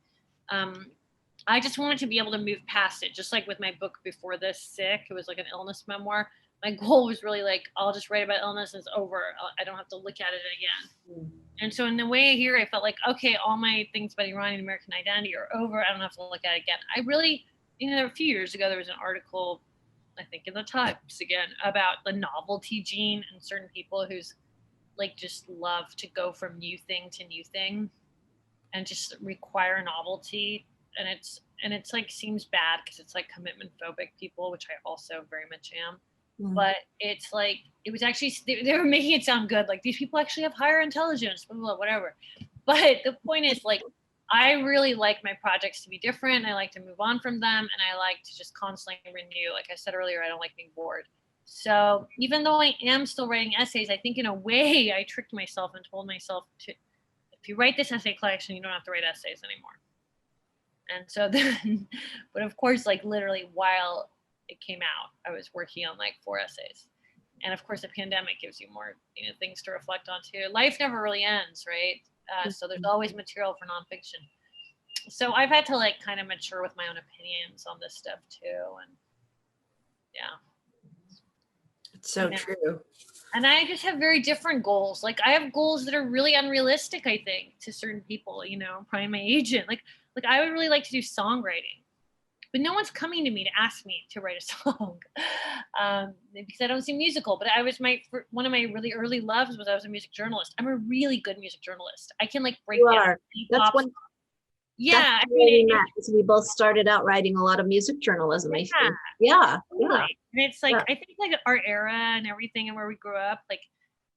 I just wanted to be able to move past it. Just like with my book before this, Sick, it was like an illness memoir. My goal was really like, I'll just write about illness and it's over. I don't have to look at it again. And so in the way here, I felt like, okay, all my things about Iranian American identity are over. I don't have to look at it again. I really, a few years ago, there was an article, I think in the Times again, about the novelty gene and certain people who's like just love to go from new thing to new thing and just require novelty. And it's like seems bad because it's like commitment phobic people, which I also very much am. But it's like, it was actually, they were making it sound good. Like, these people actually have higher intelligence, blah, blah, blah, whatever. But the point is, like, I really like my projects to be different. I like to move on from them. And I like to just constantly renew. Like I said earlier, I don't like being bored. So even though I am still writing essays, I think in a way I tricked myself and told myself if you write this essay collection, you don't have to write essays anymore. And so then, but of course, like literally while it came out, I was working on like 4 essays. And of course, the pandemic gives you more things to reflect on too. Life never really ends, right? So there's always material for nonfiction. So I've had to like kind of mature with my own opinions on this stuff too. And yeah. It's so true. And I just have very different goals. Like, I have goals that are really unrealistic, I think, to certain people, probably my agent. Like I would really like to do songwriting. But no one's coming to me to ask me to write a song because I don't seem musical. But one of my really early loves was I was a music journalist. I'm a really good music journalist. I can like break down. That's what. Yeah, we both started out writing a lot of music journalism. I think. Yeah. And it's like I think like our era and everything and where we grew up, like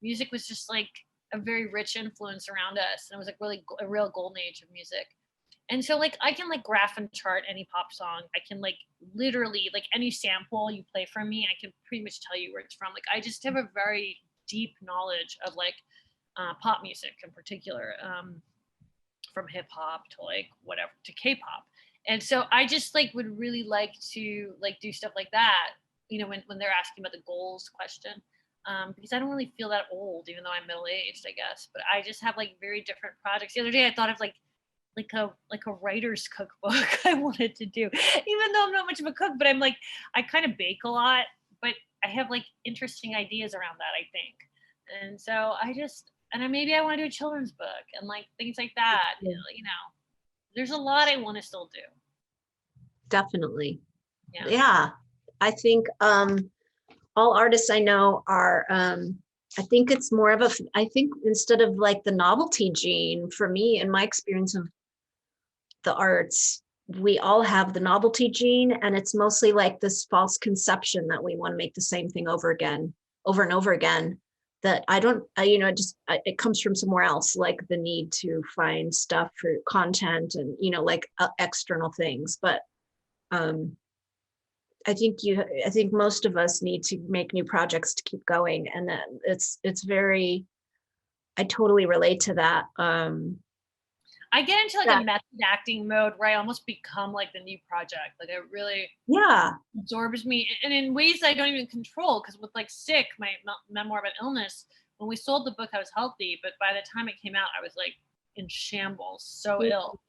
music was just like a very rich influence around us, and it was like really a real golden age of music. And so like I can like graph and chart any pop song. I can like literally like any sample you play from me, I can pretty much tell you where it's from. Like I just have a very deep knowledge of like pop music in particular, from hip hop to like whatever to K-pop. And so I just like would really like to like do stuff like that. When they're asking about the goals question, because I don't really feel that old, even though I'm middle-aged, I guess. But I just have like very different projects. The other day I thought of like a writer's cookbook I wanted to do, even though I'm not much of a cook, but I'm like, I kind of bake a lot, but I have like interesting ideas around that, I think. And so maybe I want to do a children's book and like things like that. Yeah. You know, there's a lot I want to still do. Definitely. Yeah. Yeah. I think all artists I know are, I think it's more of I think instead of like the novelty gene, for me, in my experience of the arts, we all have the novelty gene, and it's mostly like this false conception that we want to make the same thing over and over again. That it comes from somewhere else, like the need to find stuff for content and, like external things. But I think most of us need to make new projects to keep going. And I totally relate to that. I get into like a method acting mode where I almost become like the new project. Like it really absorbs me, and in ways I don't even control. Because with like Sick, my memoir about illness, when we sold the book, I was healthy, but by the time it came out, I was like in shambles, so ill.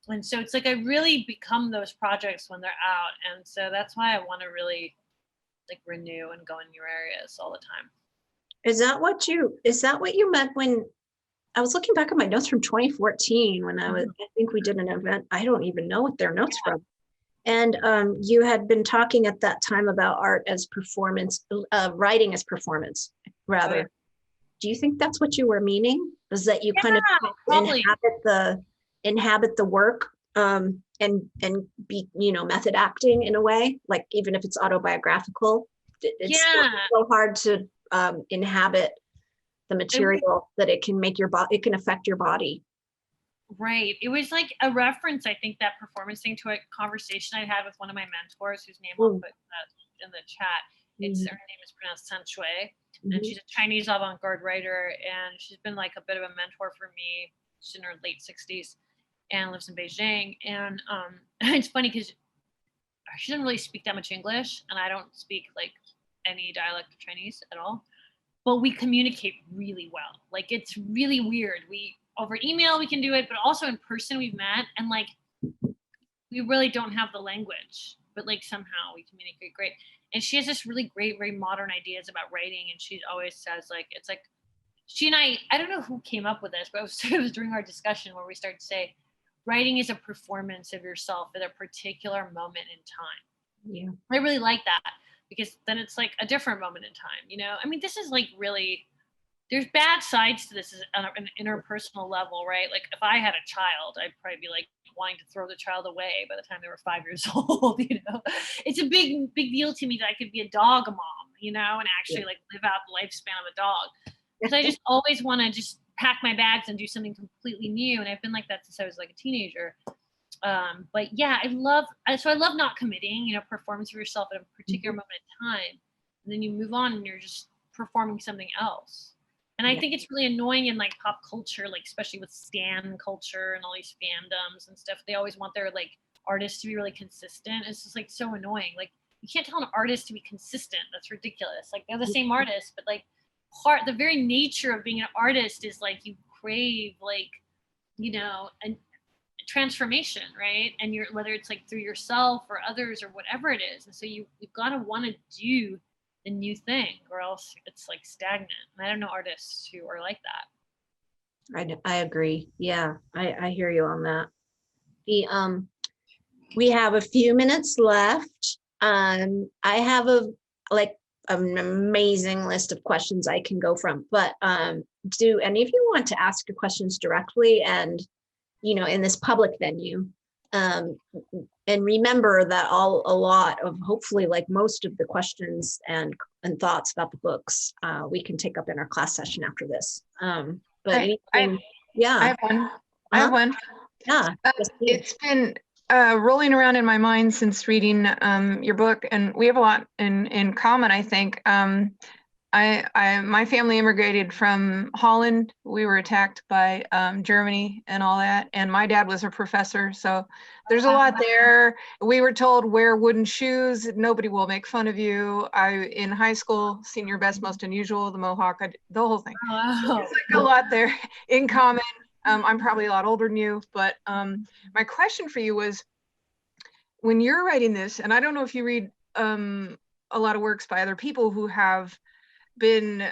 And so it's like I really become those projects when they're out, and so that's why I want to really like renew and go in new areas all the time. Is that what you meant when I was looking back at my notes from 2014 when I think we did an event. I don't even know what their notes from. And you had been talking at that time about art as performance, writing as performance, rather. Right. Do you think that's what you were meaning? Is that you kind of inhabit the work and be, method acting in a way, like even if it's autobiographical, it's so hard to inhabit the material that it can make it can affect your body. Right. It was like a reference, I think, that performance thing to a conversation I had with one of my mentors, whose name I'll put in the chat. Her name is pronounced San Shui, and she's a Chinese avant-garde writer, and she's been like a bit of a mentor for me. She's in her late 60s and lives in Beijing. And it's funny because she doesn't really speak that much English, and I don't speak like any dialect of Chinese at all. But we communicate really well. Like it's really weird. Over email we can do it, but also in person we've met, and like we really don't have the language, but like somehow we communicate great. And she has this really great, very modern ideas about writing, and she always says like it's like she and I don't know who came up with this, but it was during our discussion where we started to say writing is a performance of yourself at a particular moment in time. Yeah, I really like that. Because then it's like a different moment in time, I mean, this is like really, there's bad sides to this on an interpersonal level, right? Like if I had a child, I'd probably be like wanting to throw the child away by the time they were 5 years old, It's a big deal to me that I could be a dog mom, and actually like live out the lifespan of a dog. Because I just always want to just pack my bags and do something completely new. And I've been like that since I was like a teenager. But yeah, I love not committing, performance for yourself at a particular moment in time. And then you move on and you're just performing something else. And I think it's really annoying in like pop culture, like especially with stan culture and all these fandoms and stuff. They always want their like artists to be really consistent. It's just like so annoying. Like you can't tell an artist to be consistent. That's ridiculous. Like they're the same artist, but like the very nature of being an artist is like you crave like, a transformation, right? And whether it's like through yourself or others or whatever it is. And so you've got to want to do the new thing, or else it's like stagnant. And I don't know artists who are like that. I agree. Yeah, I hear you on that. We have a few minutes left. I have an amazing list of questions I can go from, but do any of you want to ask your questions directly and in this public venue? And remember that a lot of, hopefully like most of the questions and thoughts about the books, we can take up in our class session after this. But anything, I have one. I have one. Yeah. It's been rolling around in my mind since reading your book, and we have a lot in common, I think. My family immigrated from Holland. We were attacked by Germany and all that. And my dad was a professor, so there's a lot there. We were told wear wooden shoes. Nobody will make fun of you. In high school, senior best, most unusual, the mohawk, the whole thing. Wow. There's like a lot there in common. I'm probably a lot older than you, but my question for you was, when you're writing this, and I don't know if you read a lot of works by other people who have been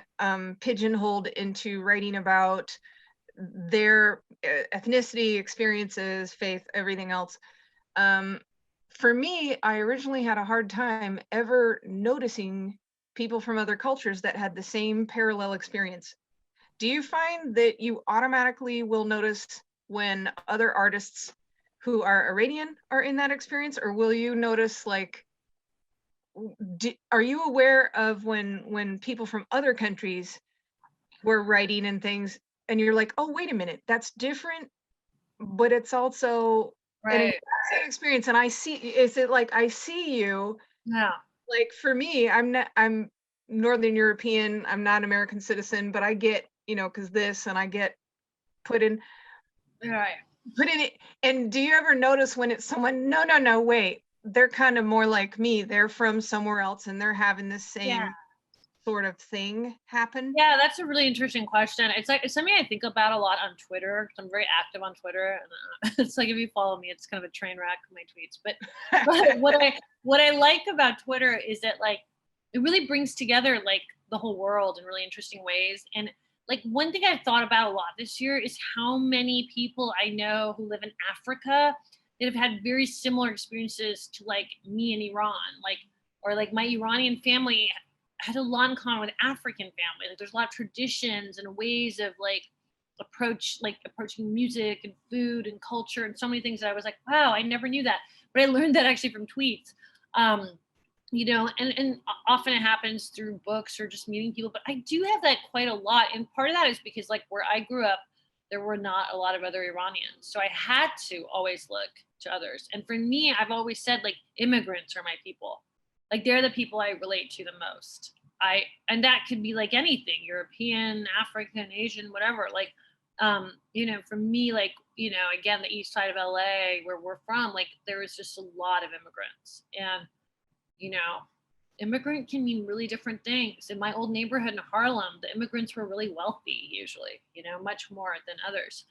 pigeonholed into writing about their ethnicity, experiences, faith, everything else. For me, I originally had a hard time ever noticing people from other cultures that had the same parallel experience. Do you find that you automatically will notice when other artists who are Iranian are in that experience, or will you notice, like, are you aware of when people from other countries were writing and things, and you're like, oh, wait a minute, that's different, but it's also an same experience, and I see, is it like I see you? Yeah. Like for me, I'm Northern European, I'm not American citizen, but I get, because this, and I get put in. Right. Put in it. And do you ever notice when it's someone, no, wait, they're kind of more like me, they're from somewhere else and they're having the same sort of thing happen? Yeah, that's a really interesting question. It's something I think about a lot on Twitter, because I'm very active on Twitter, and it's like, if you follow me, it's kind of a train wreck, my tweets. But what I like about Twitter is that, like, it really brings together, like, the whole world in really interesting ways. And like, one thing I've thought about a lot this year is how many people I know who live in Africa that have had very similar experiences to, like, me in Iran, like, or like my Iranian family had a lot in common with African family. Like, there's a lot of traditions and ways of, like, approaching music and food and culture and so many things that I was like, wow, I never knew that. But I learned that actually from tweets. And often it happens through books or just meeting people, but I do have that quite a lot. And part of that is because, like, where I grew up, there were not a lot of other Iranians. So I had to always look to others. And for me, I've always said, like, immigrants are my people. Like, they're the people I relate to the most. And that could be like anything, European, African, Asian, whatever. Like, for me, like, again, the east side of LA where we're from, like, there is just a lot of immigrants. And immigrant can mean really different things. In my old neighborhood in Harlem, the immigrants were really wealthy, usually, much more than others.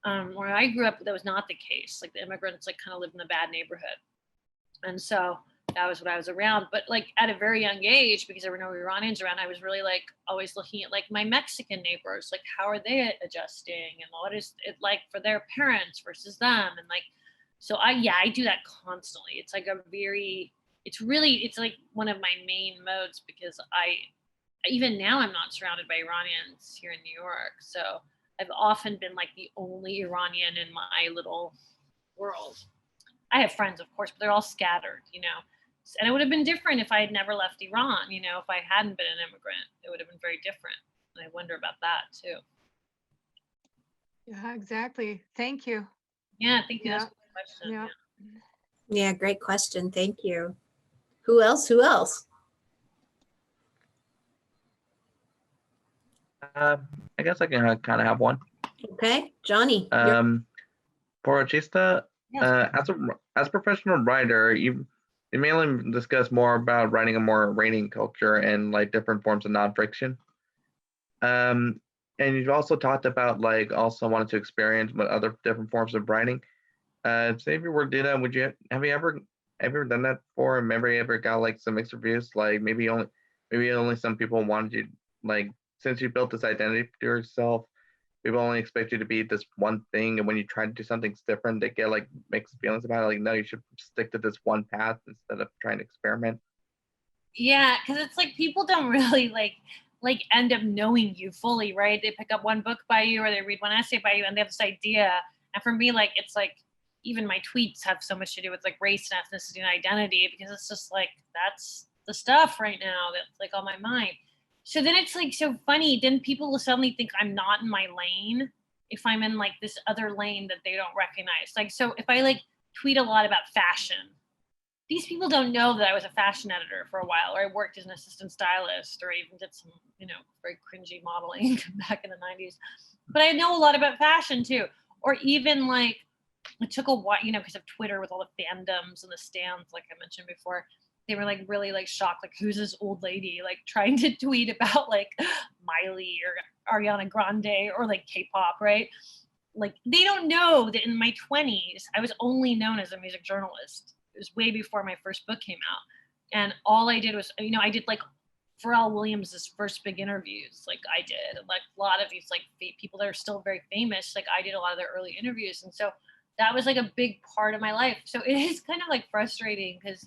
Where I grew up, that was not the case. Like, the immigrants, like, kind of lived in a bad neighborhood. And so that was what I was around. But, like, at a very young age, because there were no Iranians around, I was really, like, always looking at, like, my Mexican neighbors, like, how are they adjusting, and what is it like for their parents versus them? And, like, so I do that constantly. It's like it's like one of my main modes, because even now I'm not surrounded by Iranians here in New York. So I've often been, like, the only Iranian in my little world. I have friends, of course, but they're all scattered, and it would have been different if I had never left Iran. If I hadn't been an immigrant, it would have been very different. And I wonder about that too. Yeah, exactly. Thank you. Yeah, thank you. Yeah. That's a good question. Yeah, great question. Thank you. Who else? I guess I can kind of have one. Okay, Johnny. Porochista, as a professional writer, you mainly discuss more about writing a more Iranian culture and, like, different forms of nonfiction. And you've also talked about, like, also wanted to experience with other different forms of writing. Say if you were to do that, have you ever done that before? And maybe ever got, like, some mixed reviews? Like, maybe only some people wanted you, like, since you built this identity for yourself, people only expect you to be this one thing, and when you try to do something different, they get, like, mixed feelings about it. Like, no, you should stick to this one path instead of trying to experiment. Yeah, because it's like people don't really like end up knowing you fully, right? They pick up one book by you, or they read one essay by you, and they have this idea. And for me, like, it's like, even my tweets have so much to do with, like, race and ethnicity and identity, because it's just like, that's the stuff right now that's, like, on my mind. So then it's, like, so funny. Then people will suddenly think I'm not in my lane if I'm in, like, this other lane that they don't recognize. Like, so if I, like, tweet a lot about fashion, these people don't know that I was a fashion editor for a while, or I worked as an assistant stylist, or I even did some, you know, very cringy modeling back in the 90s. But I know a lot about fashion too. Or even like, it took a while, you know, because of Twitter with all the fandoms and the stands, like I mentioned before, they were like really like shocked, like who's this old lady like trying to tweet about like Miley or Ariana Grande or like K-pop, right? Like they don't know that in my 20s, I was only known as a music journalist. It was way before my first book came out. And all I did was, you know, I did like Pharrell Williams' first big interviews, like I did. And like a lot of these like people that are still very famous, like I did a lot of their early interviews. And so that was like a big part of my life. So it is kind of like frustrating because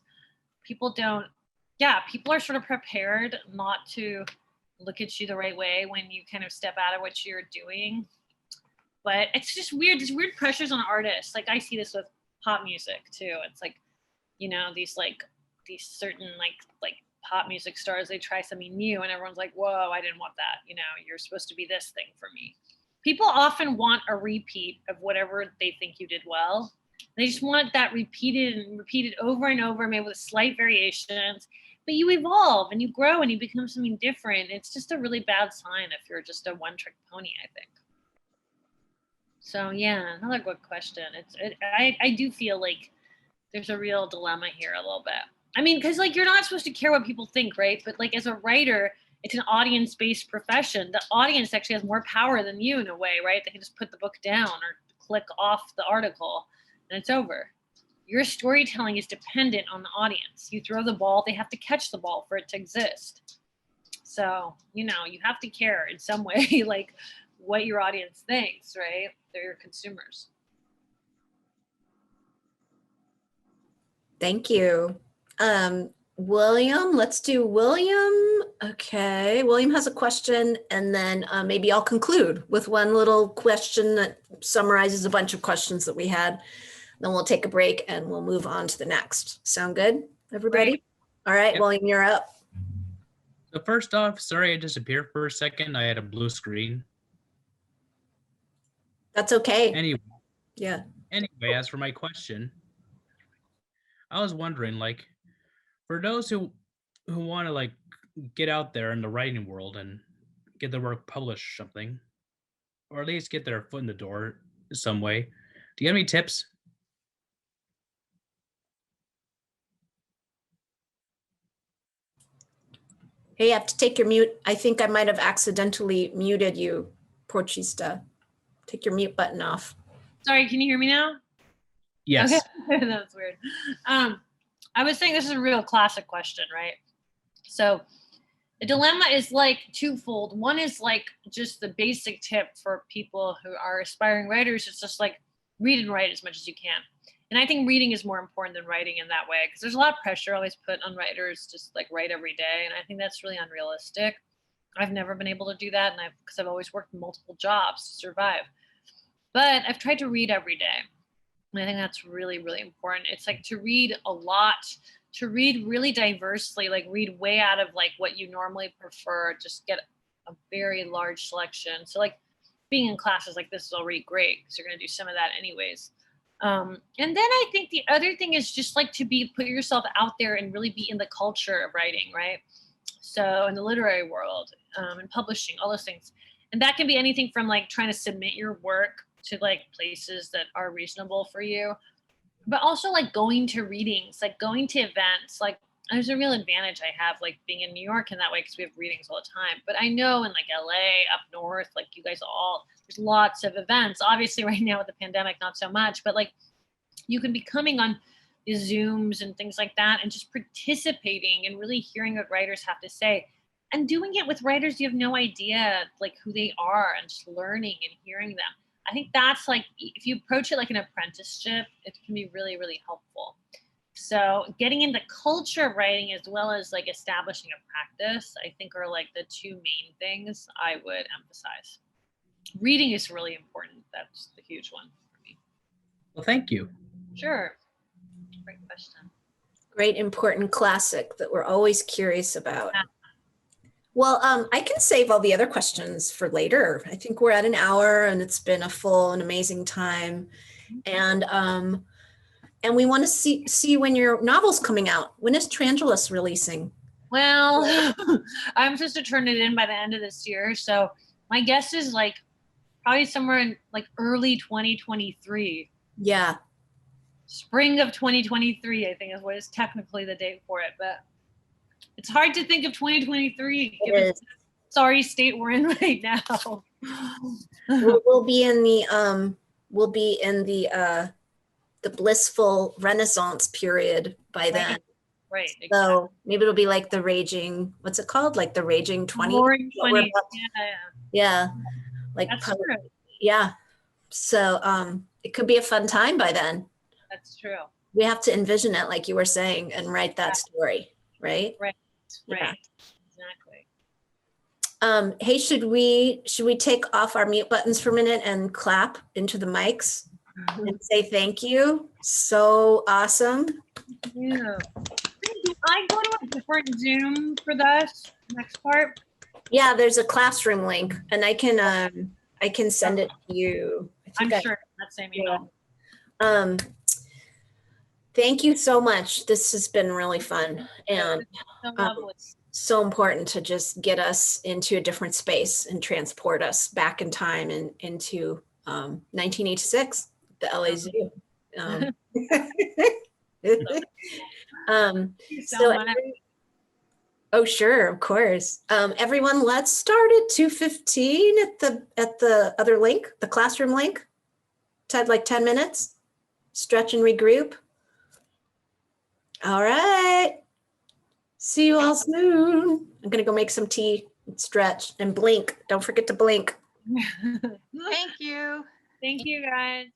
people don't, people are sort of prepared not to look at you the right way when you kind of step out of what you're doing. But it's just weird. There's weird pressures on artists. Like I see this with pop music too. It's like, you know, these certain like pop music stars, they try something new and everyone's like, whoa, I didn't want that. You know, you're supposed to be this thing for me. People often want a repeat of whatever they think you did well. They just want that repeated over and over, maybe with slight variations. But you evolve and you grow and you become something different. It's just a really bad sign if you're just a one-trick pony, I think. So yeah, another good question. I do feel like there's a real dilemma here a little bit. I mean, because like you're not supposed to care what people think, right? But like as a writer, it's an audience-based profession. The audience actually has more power than you in a way, right? They can just put the book down or click off the article and it's over. Your storytelling is dependent on the audience. You throw the ball, they have to catch the ball for it to exist. So, you know, you have to care in some way, like what your audience thinks, right? They're your consumers. Thank you. William, let's do William. Okay, William has a question, and then maybe I'll conclude with one little question that summarizes a bunch of questions that we had. Then we'll take a break and we'll move on to the next. Sound good, everybody? Right. All right, Yep. William, you're up. So first off, sorry I disappeared for a second. I had a blue screen. That's okay. Anyway, Yeah. as for my question, I was wondering, like, for those who want to like get out there in the writing world and get their work published, something, or at least get their foot in the door some way, do you have any tips? Hey, you have to take your mute. I think I might have accidentally muted you, Porochista. Take your mute button off. Sorry, can you hear me now? Yes. Okay. That's weird. I was saying this is a real classic question, right? So the dilemma is like twofold. One is like just the basic tip for people who are aspiring writers. It's just like read and write as much as you can. And I think reading is more important than writing in that way because there's a lot of pressure always put on writers just like write every day. And I think that's really unrealistic. I've never been able to do that because I've always worked multiple jobs to survive. But I've tried to read every day. And I think that's really, really important. It's like to read a lot, to read really diversely, like read way out of like what you normally prefer, just get a very large selection. So like being in classes like this is already great because you're going to do some of that anyways. And then I think the other thing is just like to put yourself out there and really be in the culture of writing, right? So in the literary world, and publishing, all those things. And that can be anything from like trying to submit your work to like places that are reasonable for you, but also like going to readings, like going to events. Like there's a real advantage I have like being in New York in that way because we have readings all the time. But I know in like LA, up north, like you guys all, there's lots of events. Obviously right now with the pandemic, not so much, but like you can be coming on these Zooms and things like that and just participating and really hearing what writers have to say and doing it with writers you have no idea like who they are and just learning and hearing them. I think that's like, if you approach it like an apprenticeship, it can be really, really helpful. So getting into culture of writing as well as like establishing a practice, I think are like the two main things I would emphasize. Reading is really important. That's the huge one for me. Well, thank you. Sure. Great question. Great, important classic that we're always curious about. Yeah. Well, I can save all the other questions for later. I think we're at an hour and it's been a full and amazing time. And And we want to see when your novel's coming out. When is Trangelus releasing? Well, I'm supposed to turn it in by the end of this year. So my guess is like probably somewhere in like early 2023. Yeah. Spring of 2023, I think is what is technically the date for it. But it's hard to think of 2023 given the sorry state we're in right now. We'll be in the the blissful Renaissance period by then. Right. So maybe it'll be like the raging, what's it called? Like the raging 20? Roaring 20s. Yeah. Like, That's true. yeah. So it could be a fun time by then. That's true. We have to envision it like you were saying and write that story, right? Right. Yeah. Exactly. Hey, should we take off our mute buttons for a minute and clap into the mics and say thank you? So awesome. Yeah. Do I go to a different Zoom for this next part? Yeah, there's a classroom link, and I can send it to you. I'm sure that's same email. Thank you so much. This has been really fun and So lovely. so important to just get us into a different space and transport us back in time and into 1986, the LA Zoo. Thank you so much. Oh, sure, of course. Everyone, let's start at 2:15 at the other link, the classroom link. Ted, like 10 minutes. Stretch and regroup. All right. See you all soon. I'm gonna go make some tea, and stretch, and blink. Don't forget to blink. Thank you. Thank you, guys.